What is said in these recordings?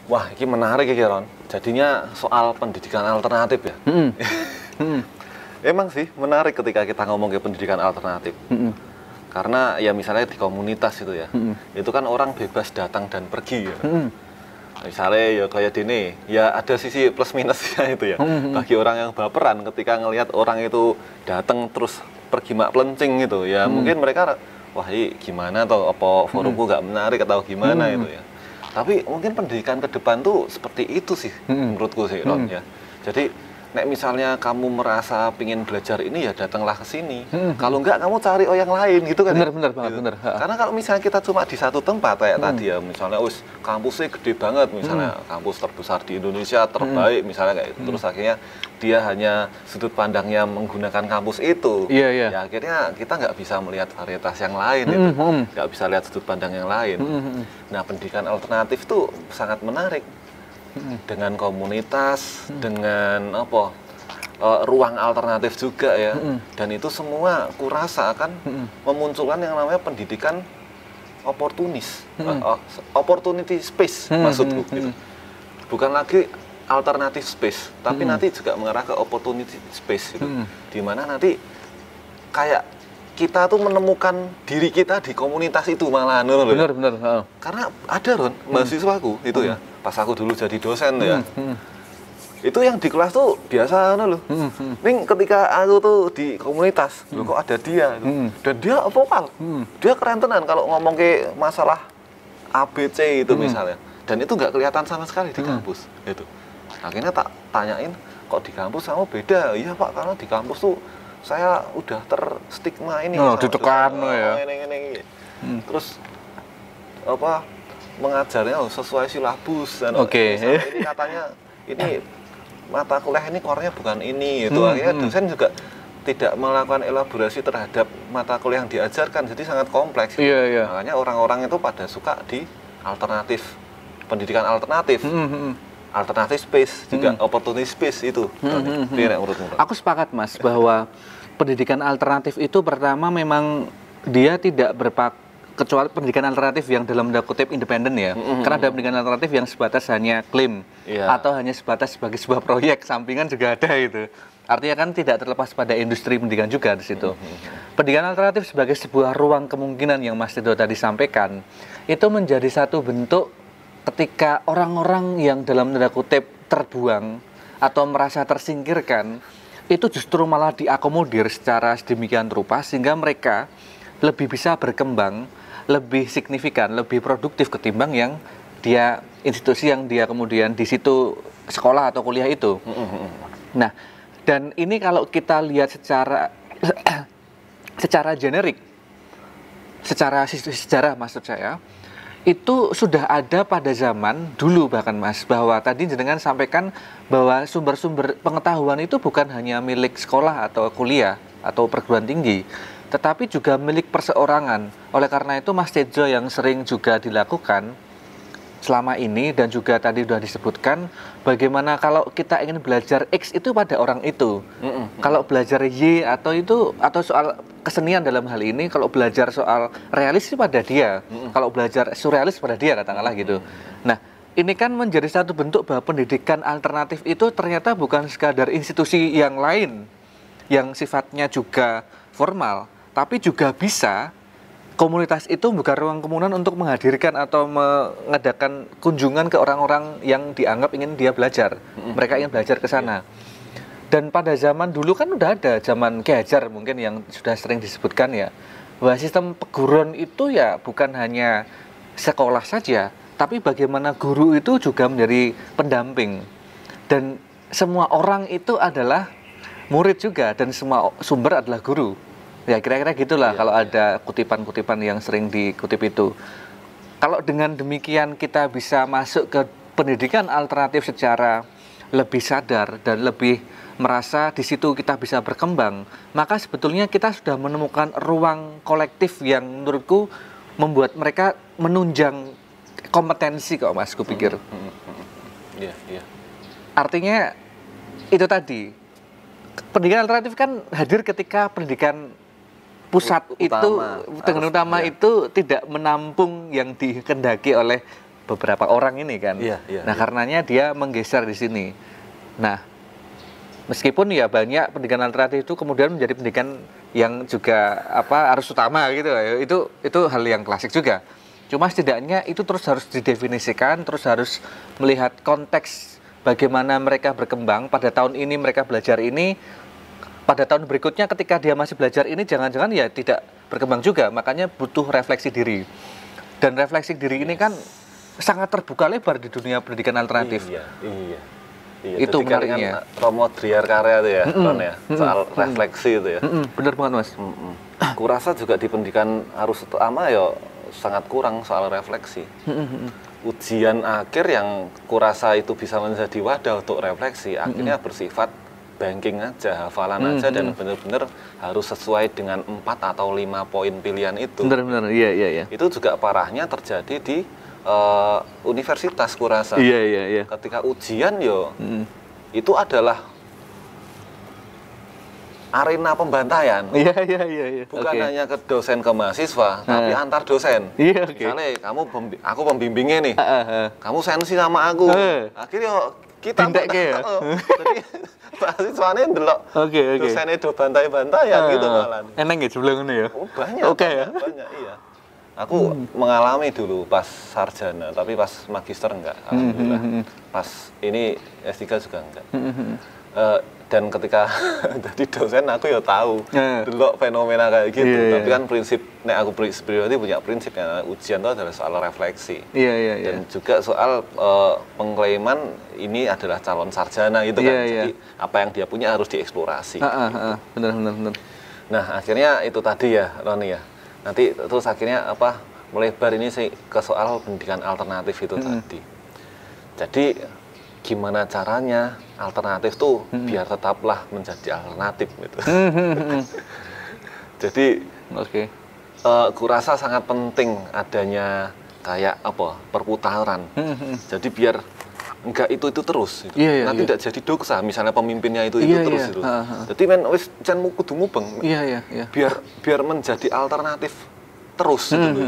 Wah, ini menarik ya, Ron. Jadinya soal pendidikan alternatif ya. Emang sih menarik ketika kita ngomong ke pendidikan alternatif. Karena ya misalnya di komunitas itu ya, itu kan orang bebas datang dan pergi ya. Misalnya ya kayak Dene, ya ada sisi plus minusnya itu ya. Bagi orang yang baperan ketika ngelihat orang itu datang terus pergi mak pelencing gitu, ya mungkin mereka, wah ini gimana atau apa forumku nggak menarik atau gimana itu ya. Tapi mungkin pendidikan ke depan tuh seperti itu sih menurutku sih, Ron ya. Jadi nek misalnya kamu merasa pingin belajar ini ya datanglah ke sini. Kalau enggak kamu cari yang lain gitu kan. Bener banget, gitu. bener. Karena kalau misalnya kita cuma di satu tempat kayak tadi ya, misalnya kampusnya gede banget, misalnya kampus terbesar di Indonesia, terbaik misalnya kayak itu. Terus akhirnya dia hanya sudut pandangnya menggunakan kampus itu. Iya. Ya akhirnya kita nggak bisa melihat varietas yang lain itu. Nggak bisa lihat sudut pandang yang lain. Nah, pendidikan alternatif tuh sangat menarik. Dengan komunitas, dengan ruang alternatif juga ya, dan itu semua kurasa akan memunculkan yang namanya pendidikan oportunis, opportunity space maksudku gitu. Bukan lagi alternatif space, tapi nanti juga mengarah ke opportunity space gitu, dimana nanti kayak kita tuh menemukan diri kita di komunitas itu malah bener. Karena ada Ron, mahasiswaku itu ya, pas aku dulu jadi dosen tuh ya, itu yang di kelas tuh biasa loh. Ning ketika aku tuh di komunitas, loh kok ada dia dan dia vokal. Dia keren tenan kalau ngomong ke masalah ABC itu misalnya. Dan itu nggak kelihatan sama sekali di kampus itu. Akhirnya tak tanyain, kok di kampus kamu beda? Iya Pak, karena di kampus tuh saya udah terstigma ini. Ditekan ya. Ini. Terus mengajarnya sesuai silabus dan ini katanya ini mata kuliah ini core-nya bukan ini itu. Akhirnya dosen juga tidak melakukan elaborasi terhadap mata kuliah yang diajarkan, jadi sangat kompleks. Iya. Makanya orang-orang itu pada suka di alternatif, pendidikan alternatif. Alternatif space juga opportunity space itu. Aku sepakat Mas bahwa pendidikan alternatif itu pertama memang dia tidak kecuali pendidikan alternatif yang dalam tanda kutip independen ya. Karena ada pendidikan alternatif yang sebatas hanya klaim atau hanya sebatas sebagai sebuah proyek sampingan juga ada itu. Artinya kan tidak terlepas pada industri pendidikan juga di situ. Pendidikan alternatif sebagai sebuah ruang kemungkinan yang Mas Tito tadi sampaikan itu menjadi satu bentuk ketika orang-orang yang dalam tanda kutip terbuang atau merasa tersingkirkan itu justru malah diakomodir secara sedemikian rupa sehingga mereka lebih bisa berkembang, lebih signifikan, lebih produktif ketimbang yang dia institusi yang dia kemudian di situ sekolah atau kuliah itu. Nah, dan ini kalau kita lihat secara generik, secara sejarah maksud saya, itu sudah ada pada zaman dulu bahkan Mas, bahwa tadi jenengan sampaikan bahwa sumber-sumber pengetahuan itu bukan hanya milik sekolah atau kuliah atau perguruan tinggi, tetapi juga milik perseorangan. Oleh karena itu Mas Tejo yang sering juga dilakukan selama ini dan juga tadi sudah disebutkan bagaimana kalau kita ingin belajar X itu pada orang itu. Kalau belajar Y atau soal kesenian dalam hal ini, kalau belajar soal realis pada dia, kalau belajar surrealis pada dia katakanlah gitu. Nah, ini kan menjadi satu bentuk bahwa pendidikan alternatif itu ternyata bukan sekadar institusi yang lain yang sifatnya juga formal, tapi juga bisa komunitas itu bukan ruang kemungkinan untuk menghadirkan atau mengadakan kunjungan ke orang-orang yang dianggap ingin dia belajar. Mereka ingin belajar ke sana. Dan pada zaman dulu kan udah ada, zaman Ki Hajar mungkin yang sudah sering disebutkan ya, bahwa sistem perguruan itu ya bukan hanya sekolah saja, tapi bagaimana guru itu juga menjadi pendamping. Dan semua orang itu adalah murid juga, dan semua sumber adalah guru. Ya kira-kira gitulah kalau ada kutipan-kutipan yang sering dikutip itu. Kalau dengan demikian kita bisa masuk ke pendidikan alternatif secara lebih sadar dan lebih merasa di situ kita bisa berkembang, maka sebetulnya kita sudah menemukan ruang kolektif yang menurutku membuat mereka menunjang kompetensi kok Mas, kupikir. Iya. Artinya itu tadi, pendidikan alternatif kan hadir ketika pendidikan pusat itu dengan utama itu tidak menampung yang dikehendaki oleh beberapa orang ini kan. Nah, karenanya dia menggeser di sini. Nah, meskipun ya banyak pendidikan alternatif itu kemudian menjadi pendidikan yang juga harus utama gitu. Itu hal yang klasik juga. Cuma setidaknya itu terus harus didefinisikan, terus harus melihat konteks bagaimana mereka berkembang. Pada tahun ini mereka belajar ini, pada tahun berikutnya ketika dia masih belajar ini jangan-jangan ya tidak berkembang juga. Makanya butuh refleksi diri. Dan refleksi diri ini kan sangat terbuka lebar di dunia pendidikan alternatif. Iya. Itu menariknya. Romo Driarkarya itu ya, soal refleksi itu ya. Benar banget, Mas. Kurasa juga di pendidikan arus utama ya sangat kurang soal refleksi. Ujian akhir yang kurasa itu bisa menjadi wadah untuk refleksi, akhirnya bersifat banking aja, hafalan aja, dan benar-benar harus sesuai dengan 4 atau 5 poin pilihan itu. Benar-benar, iya. Itu juga parahnya terjadi di universitas kurasa. Iya. Ketika ujian itu adalah arena pembantaian. Iya. Bukan hanya ke dosen ke mahasiswa, tapi antar dosen. Misalnya aku pembimbingnya nih, kamu sensi sama aku. Akhirnya kita jadi mahasiswanya ndelok dosennya do bantai-bantaian gitu malah. Eneng ya jumlah ini ya? Banyak. Banyak, iya. Aku mengalami dulu pas sarjana, tapi pas magister enggak, alhamdulillah. Pas ini S3 juga enggak. Dan ketika jadi dosen aku ya tahu dulu fenomena kayak gitu. Tapi kan prinsip, aku pribadi punya prinsip ya, ujian itu adalah soal refleksi. Dan juga soal pengklaiman ini adalah calon sarjana gitu kan. Jadi apa yang dia punya harus dieksplorasi. Benar. Nah, akhirnya itu tadi ya, Roni ya. Nanti terus akhirnya melebar ini sih ke soal pendidikan alternatif itu tadi. Jadi gimana caranya alternatif tuh biar tetaplah menjadi alternatif gitu. Jadi kurasa sangat penting adanya kayak perputaran. Jadi biar enggak itu terus. Nanti tidak jadi doksa, misalnya pemimpinnya itu terus itu. Jadi wis jan kudu mubeng. Biar menjadi alternatif terus gitu.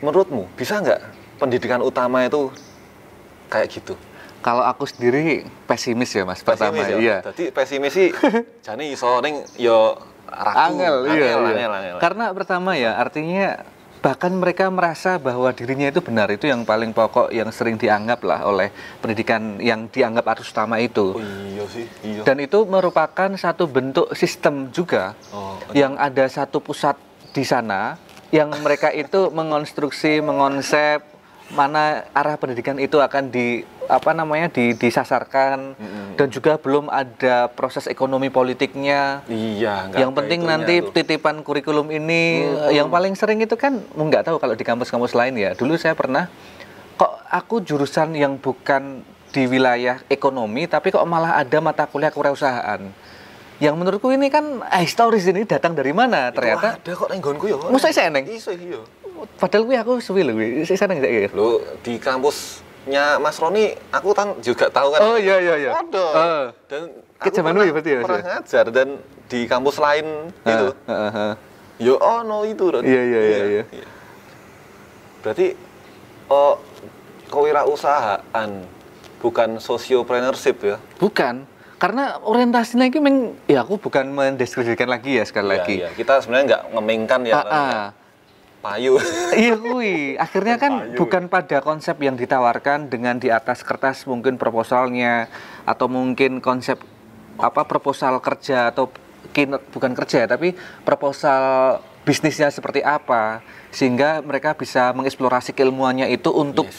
Menurutmu bisa nggak pendidikan utama itu kayak gitu? Kalau aku sendiri pesimis ya, Mas. Pertama, Jadi pesimis sih jane iso ning yo ragu. Angel. Karena pertama ya, artinya bahkan mereka merasa bahwa dirinya itu benar, itu yang paling pokok yang sering dianggap lah oleh pendidikan yang dianggap arus utama itu. Iya. Dan itu merupakan satu bentuk sistem juga yang ada satu pusat di sana yang mereka itu mengonstruksi, mengonsep mana arah pendidikan itu akan disasarkan, dan juga belum ada proses ekonomi politiknya. Yang penting nanti titipan kurikulum ini yang paling sering itu kan nggak tahu kalau di kampus-kampus lain ya. Dulu saya pernah kok aku jurusan yang bukan di wilayah ekonomi tapi kok malah ada mata kuliah kewirausahaan. Yang menurutku ini kan historis, ini datang dari mana? Ternyata ada kok nang nggonku ya. Mosok isih eneng. Iya. Padahal aku suwi lho, saya neng saiki. Lho, di kampusnya Mas Roni aku juga tahu kan. Oh iya. Ada. Dan ke zaman dulu ya berarti ya. Pernah ngajar dan di kampus lain gitu. Yo itu Ron. Iya. Berarti kewirausahaan bukan sociopreneurship ya? Bukan. Karena orientasinya itu aku bukan mendeskripsikan lagi ya sekali lagi. Iya. Kita sebenarnya nggak ngemengkan ya. Payu. Iya akhirnya kan bukan pada konsep yang ditawarkan dengan di atas kertas mungkin proposalnya, atau mungkin konsep proposal kerja, atau bukan kerja tapi proposal bisnisnya seperti apa, sehingga mereka bisa mengeksplorasi keilmuannya itu untuk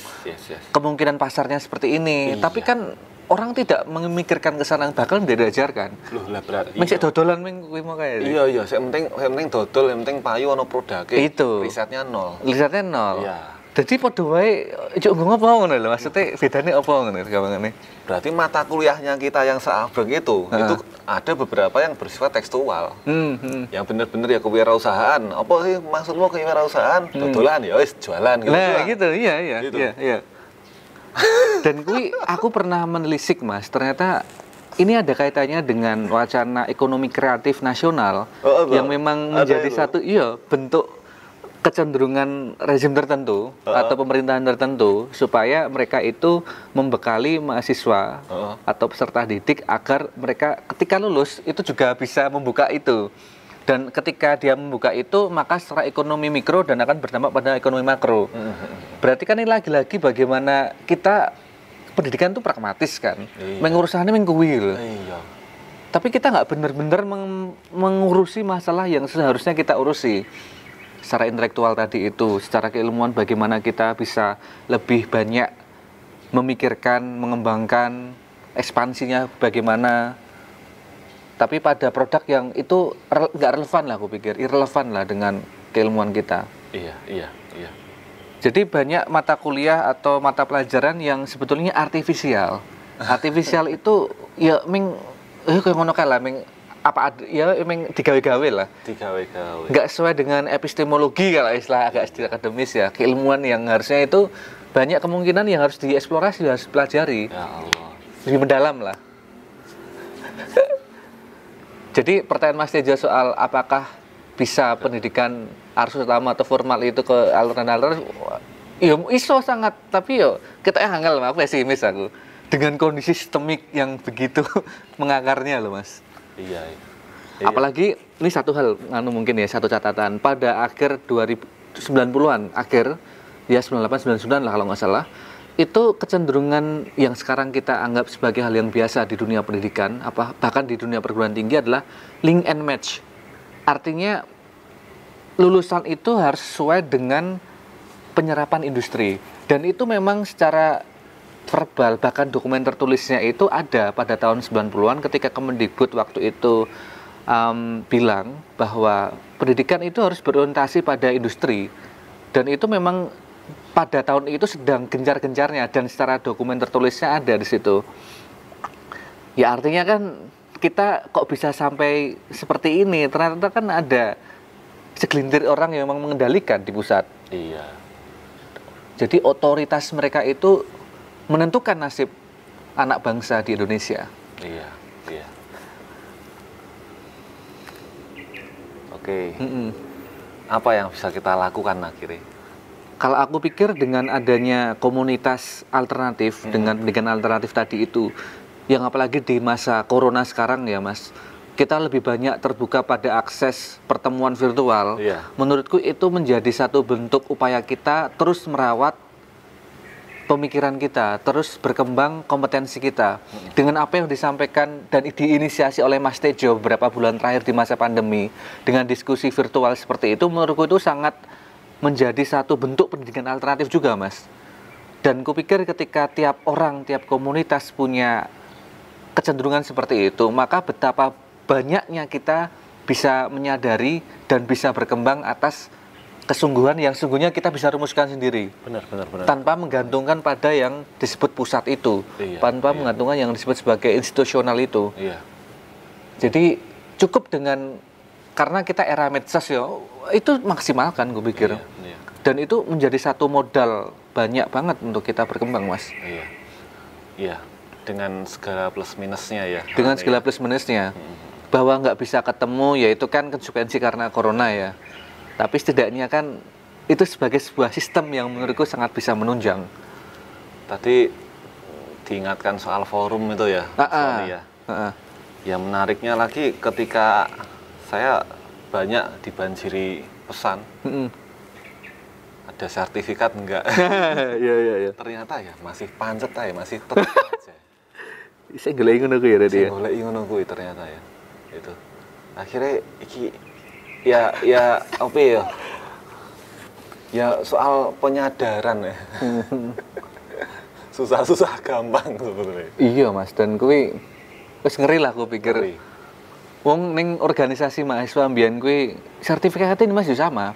kemungkinan pasarnya seperti ini. Tapi kan orang tidak memikirkan ke sana, bakal tidak diajarkan. Loh lah berarti. Mesti dodolan kuwi mau kae. Iya, yang penting dodol, yang penting payu ono produke. Itu. Risetnya nol. Iya. Jadi padha wae njuk ngopo ngono lho, maksudnya bedane apa ngono gampangane. Berarti mata kuliahnya kita yang seabrek itu ada beberapa yang bersifat tekstual. Yang benar-benar ya kewirausahaan. Apa sih maksudmu kewirausahaan? Dodolan ya wis jualan gitu. Nah, gitu. Iya. Dan aku pernah menelisik, Mas, ternyata ini ada kaitannya dengan wacana ekonomi kreatif nasional yang memang menjadi satu bentuk kecenderungan rezim tertentu atau pemerintahan tertentu supaya mereka itu membekali mahasiswa atau peserta didik agar mereka ketika lulus itu juga bisa membuka itu. Dan ketika dia membuka itu, maka secara ekonomi mikro dan akan berdampak pada ekonomi makro. Berarti kan ini lagi-lagi bagaimana kita pendidikan itu pragmatis kan, mengurusannya mengkuil. Tapi kita nggak benar-benar mengurusi masalah yang seharusnya kita urusi. Secara intelektual tadi itu, secara keilmuan bagaimana kita bisa lebih banyak memikirkan, mengembangkan ekspansinya bagaimana. Tapi pada produk yang itu nggak relevan lah, aku pikir irrelevan lah dengan keilmuan kita. Iya. Jadi banyak mata kuliah atau mata pelajaran yang sebetulnya artifisial. Artifisial itu ya kayak ngono kae lah, digawe-gawe lah. Nggak sesuai dengan epistemologi kalau istilah agak istilah akademis ya. Keilmuan yang harusnya itu banyak kemungkinan yang harus dieksplorasi, harus dipelajari. Ya Allah. Lebih mendalam lah. Jadi pertanyaan Mas Tejo soal apakah bisa pendidikan arus utama atau formal itu ke aliran-aliran, ya iso sangat, tapi yo kita angel, aku pesimis aku dengan kondisi sistemik yang begitu mengakarnya loh Mas. Iya. Apalagi ini satu hal, mungkin ya satu catatan pada akhir 2090-an, akhir ya 98 99 lah kalau nggak salah. Itu kecenderungan yang sekarang kita anggap sebagai hal yang biasa di dunia pendidikan, bahkan di dunia perguruan tinggi adalah link and match. Artinya lulusan itu harus sesuai dengan penyerapan industri. Dan itu memang secara verbal, bahkan dokumen tertulisnya itu ada pada tahun 90-an ketika Kemendikbud waktu itu bilang bahwa pendidikan itu harus berorientasi pada industri. Dan itu memang pada tahun itu sedang gencar-gencarnya dan secara dokumen tertulisnya ada di situ. Ya artinya kan kita kok bisa sampai seperti ini, ternyata kan ada segelintir orang yang memang mengendalikan di pusat. Iya. Jadi otoritas mereka itu menentukan nasib anak bangsa di Indonesia. Iya. Oke. Apa yang bisa kita lakukan akhirnya? Kalau aku pikir dengan adanya komunitas alternatif, dengan pendidikan alternatif tadi itu, yang apalagi di masa corona sekarang ya Mas, kita lebih banyak terbuka pada akses pertemuan virtual. Menurutku itu menjadi satu bentuk upaya kita terus merawat pemikiran kita, terus berkembang kompetensi kita. Dengan apa yang disampaikan dan diinisiasi oleh Mas Tejo beberapa bulan terakhir di masa pandemi, dengan diskusi virtual seperti itu, menurutku itu sangat menjadi satu bentuk pendidikan alternatif juga Mas. Dan kupikir ketika tiap orang, tiap komunitas punya kecenderungan seperti itu, maka betapa banyaknya kita bisa menyadari dan bisa berkembang atas kesungguhan yang sungguhnya kita bisa rumuskan sendiri. Benar. Tanpa menggantungkan pada yang disebut pusat itu, tanpa menggantungkan yang disebut sebagai institusional itu. Jadi cukup dengan, karena kita era medsos ya, itu maksimalkan gue pikir. Dan itu menjadi satu modal banyak banget untuk kita berkembang Mas. Iya. Dengan segala plus minusnya ya. Dengan segala plus minusnya. Bahwa nggak bisa ketemu ya itu kan konsekuensi karena corona ya. Tapi setidaknya kan itu sebagai sebuah sistem yang menurutku sangat bisa menunjang. Tadi diingatkan soal forum itu ya. Yang menariknya lagi ketika saya banyak dibanjiri pesan. Ada sertifikat enggak? Iya. Ternyata ya masih pancet aja, masih tetap aja. Saya golek ngono kuwi ya tadi ya. Golek ngono kuwi ternyata ya. Itu. Akhirnya iki ya apa ya? Ya soal penyadaran ya. Susah-susah gampang sebetulnya. Iya Mas, dan kuwi wis ngeri lah aku pikir. Wong ning organisasi mahasiswa mbiyen kuwi sertifikatnya Mas yo sama.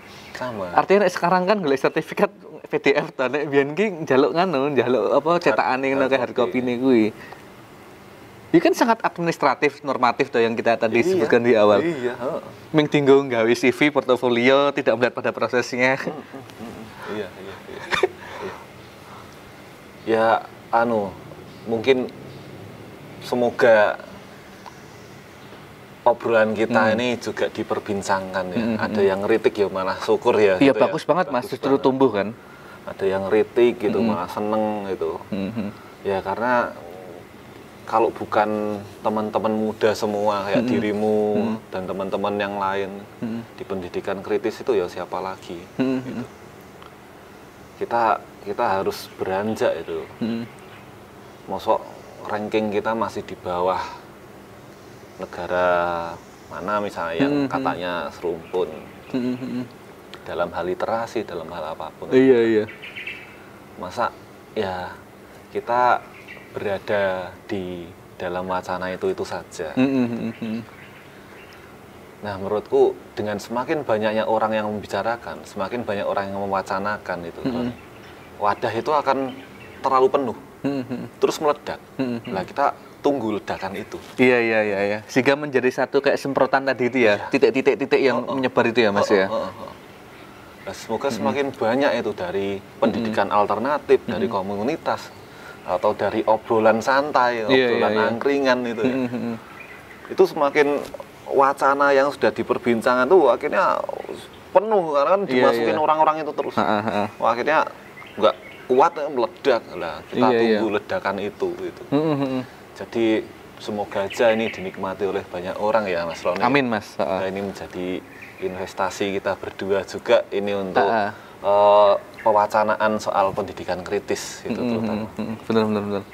Artinya sekarang kan golek sertifikat PDF to, nek mbiyen ki njaluk apa cetakane ngono kayak hard copy-ne kuwi. Ini kan sangat administratif, normatif tuh yang kita tadi sebutkan di awal. Ming tinggal nggawe CV, portofolio, tidak melihat pada prosesnya. Iya. Ya, mungkin semoga obrolan kita ini juga diperbincangkan ya. Ada yang kritik ya malah syukur ya. Iya gitu bagus banget Mas, justru tumbuh kan. Ada yang kritik gitu malah seneng gitu. Ya karena kalau bukan teman-teman muda semua kayak dirimu dan teman-teman yang lain di pendidikan kritis itu ya siapa lagi? Gitu. Kita harus beranjak itu. Mosok ranking kita masih di bawah negara mana misalnya yang katanya serumpun dalam hal literasi, dalam hal apapun. Iya. Masa ya kita berada di dalam wacana itu saja. Nah menurutku dengan semakin banyaknya orang yang membicarakan, semakin banyak orang yang mewacanakan itu, wadah itu akan terlalu penuh, terus meledak. Nah kita tunggu ledakan itu. Iya. Sehingga menjadi satu kayak semprotan tadi itu ya, titik-titik yang menyebar itu ya Mas ya. Nah, semoga semakin banyak itu dari pendidikan alternatif, dari komunitas, atau dari obrolan santai, obrolan angkringan itu ya. Itu semakin wacana yang sudah diperbincangkan tuh akhirnya penuh karena kan dimasukin orang-orang itu terus. Akhirnya nggak kuat meledak lah. Kita tunggu ledakan itu gitu. Jadi semoga aja ini dinikmati oleh banyak orang ya Mas Roni. Amin Mas. Nah, ini menjadi investasi kita berdua juga ini untuk pewacanaan soal pendidikan kritis itu terutama. Benar.